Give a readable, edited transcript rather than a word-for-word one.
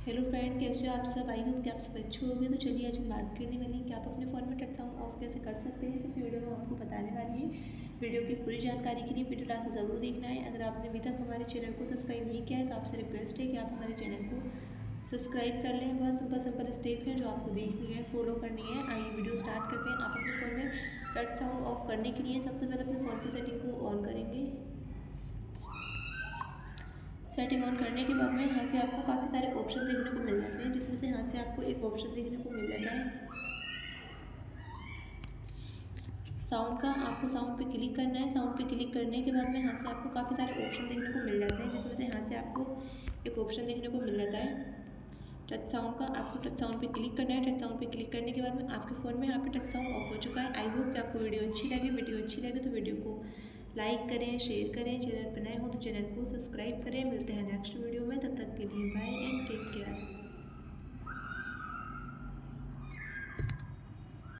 Hello friend, कैसे हो आप सब। आई होप कि आप सब अच्छे होंगे। तो चलिए आज हम बात करने वाली हैं कि आप अपने फ़ोन में टच साउंड ऑफ कैसे कर सकते हैं। तो इस वीडियो में आपको बताने वाली है। वीडियो की पूरी जानकारी के लिए वीडियो लास्ट ज़रूर देखना है। अगर आपने अभी तक हमारे चैनल को सब्सक्राइब नहीं किया है तो आपसे रिक्वेस्ट है कि आप हमारे चैनल को सब्सक्राइब कर लें। बहुत सिंपल स्टेप है जो आपको देखनी है, फॉलो करनी है। आइए वीडियो स्टार्ट करते हैं। आप अपने फ़ोन में टच साउंड ऑफ करने के लिए सबसे पहले अपने फ़ोन की सेटिंग को ऑन करेंगे। सेटिंग ऑन करने के बाद में यहाँ से आपको काफ़ी सारे ऑप्शन देखने को मिल जाते हैं, जिसमें से यहाँ से आपको एक ऑप्शन देखने को मिल जाता है साउंड का। आपको साउंड पे क्लिक करना है। साउंड पे क्लिक करने के बाद में यहाँ से आपको काफ़ी सारे ऑप्शन देखने को मिल जाते हैं, जिसमें से यहाँ से आपको एक ऑप्शन देखने को मिल जाता है टच साउंड का। आपको टच साउंड पे क्लिक करना है। टच साउंड पे क्लिक करने के बाद में आपके फ़ोन में यहाँ पे टच साउंड ऑफ हो चुका है। आई होप कि आपको वीडियो अच्छी लगे। वीडियो अच्छी लगे तो वीडियो को लाइक करें, शेयर करें। चैनल पर नए हो तो चैनल को सब्सक्राइब करें। मिलते हैं नेक्स्ट वीडियो में, तब तक के लिए